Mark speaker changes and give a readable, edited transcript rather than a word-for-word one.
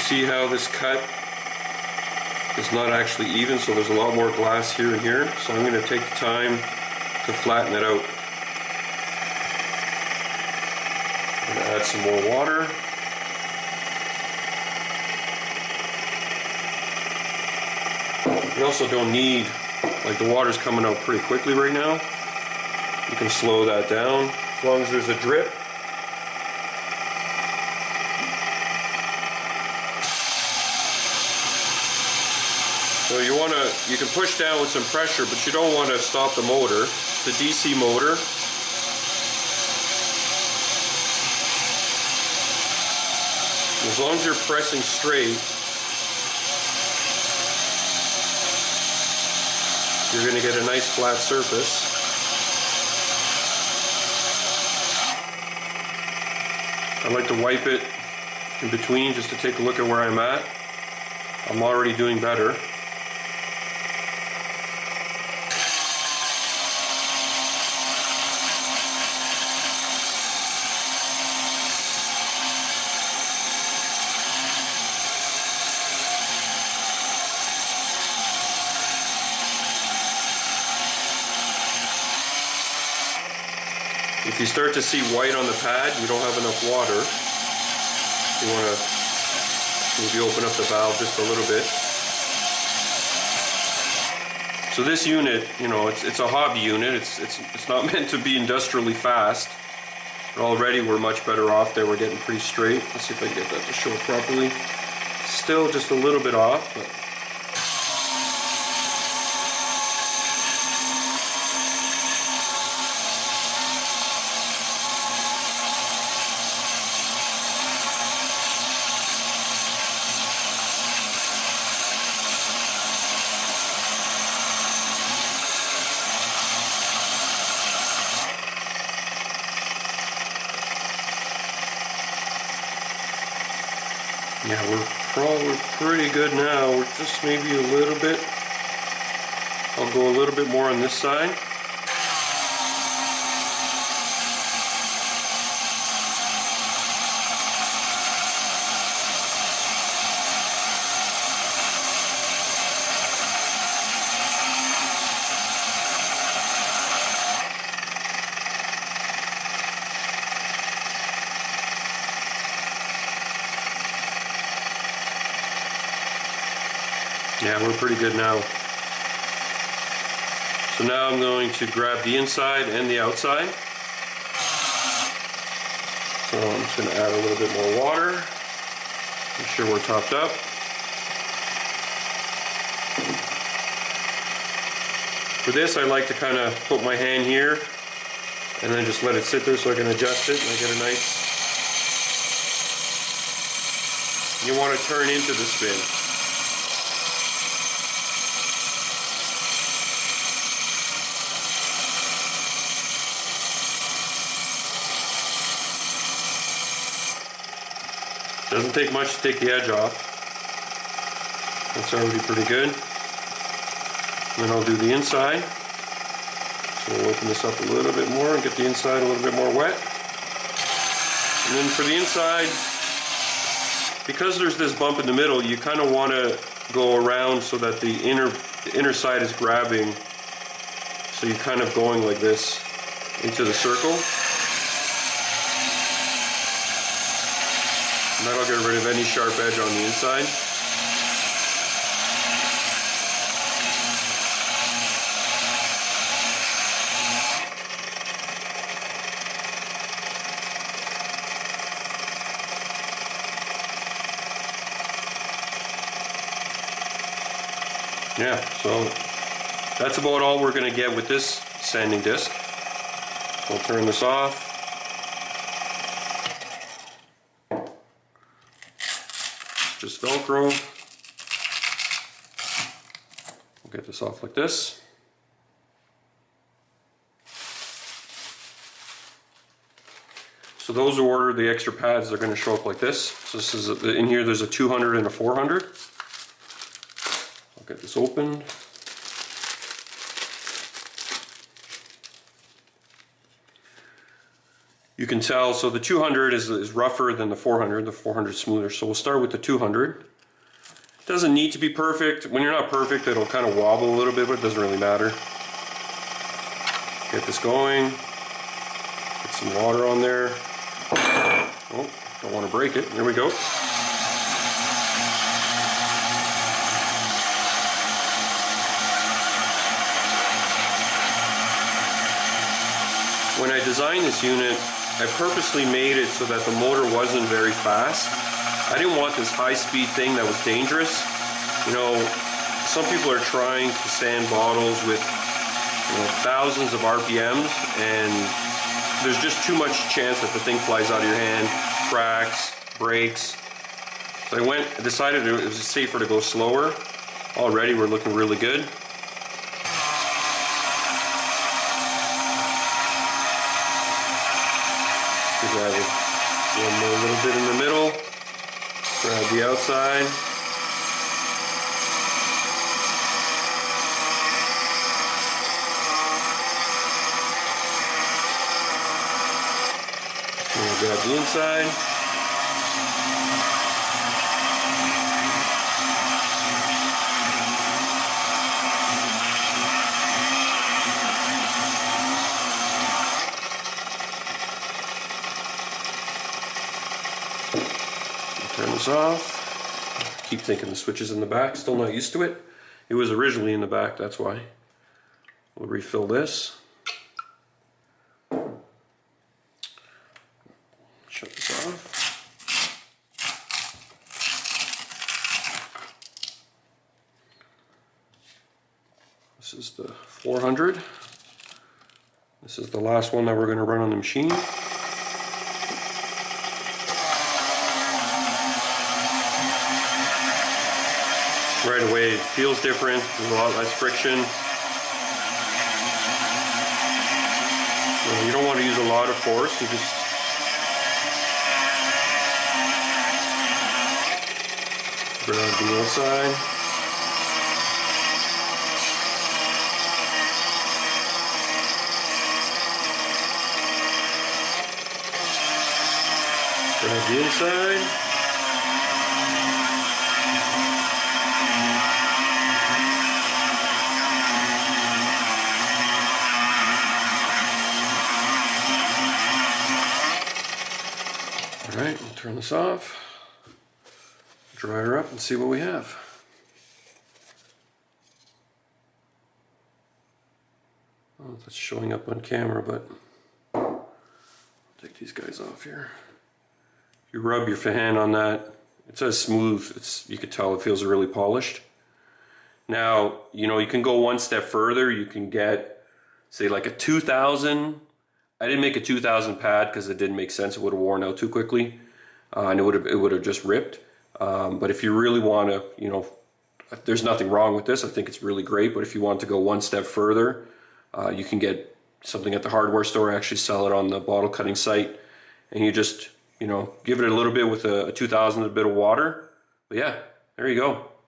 Speaker 1: see how this cut is not actually even, so there's a lot more glass here and here. So I'm going to take the time to flatten it out. I'm going to add some more water. You also don't need, like the water's coming out pretty quickly right now. You can slow that down as long as there's a drip. So you can push down with some pressure, but you don't want to stop the motor. It's a DC motor. As long as you're pressing straight, you're going to get a nice flat surface. I like to wipe it in between just to take a look at where I'm at. I'm already doing better. If you start to see white on the pad, you don't have enough water. You want to maybe open up the valve just a little bit. So this unit, you know, it's a hobby unit. It's not meant to be industrially fast. But already we're much better off there. We're getting pretty straight. Let's see if I can get that to show properly. Still just a little bit off, but yeah, we're pretty good now. We're just maybe a little bit. I'll go a little bit more on this side. Yeah, we're pretty good now. So now I'm going to grab the inside and the outside. So I'm just going to add a little bit more water. Make sure we're topped up. For this, I like to kind of put my hand here and then just let it sit there so I can adjust it and I get a nice... You want to turn into the spin. Doesn't take much to take the edge off. That's already pretty good. And then I'll do the inside. So we'll open this up a little bit more and get the inside a little bit more wet. And then for the inside, because there's this bump in the middle, you kind of want to go around so that the inner side is grabbing. So you're kind of going like this into the circle. And that'll get rid of any sharp edge on the inside. Yeah, so that's about all we're going to get with this sanding disc. We'll turn this off. Just Velcro. We'll get this off like this. So those who order the extra pads, they're going to show up like this. So this is in here. There's a 200 and a 400. I'll get this open. You can tell, so the 200 is rougher than the 400 is smoother. So we'll start with the 200. Doesn't need to be perfect. When you're not perfect, it'll kind of wobble a little bit, but it doesn't really matter. Get this going. Get some water on there. Oh, don't want to break it. There we go. When I designed this unit, I purposely made it so that the motor wasn't very fast. I didn't want this high-speed thing that was dangerous. You know, some people are trying to sand bottles with, you know, thousands of RPMs, and there's just too much chance that the thing flies out of your hand, cracks, breaks. So I decided it was safer to go slower. Already we're looking really good. Grab a little bit in the middle, grab the outside. And grab the inside. Turn this off. Keep thinking the switch is in the back. Still not used to it. It was originally in the back, that's why. We'll refill this. Shut this off. This is the 400. This is the last one that we're going to run on the machine. Right away it feels different, there's a lot less friction. You don't want to use a lot of force, you just grab the inside. Grab the inside. Alright, we'll turn this off, dry her up and see what we have. Oh, that's showing up on camera, but I'll take these guys off here. If you rub your hand on that, it says smooth. You could tell it feels really polished. Now, you know, you can go one step further. You can get, say, like a 2000. I didn't make a 2000 pad because it didn't make sense. It would have worn out too quickly, and it would have just ripped. But if you really want to, you know, there's nothing wrong with this. I think it's really great. But if you want to go one step further, you can get something at the hardware store. Actually, sell it on the bottle cutting site, and you just, you know, give it a little bit with a 2000, a bit of water. But yeah, there you go.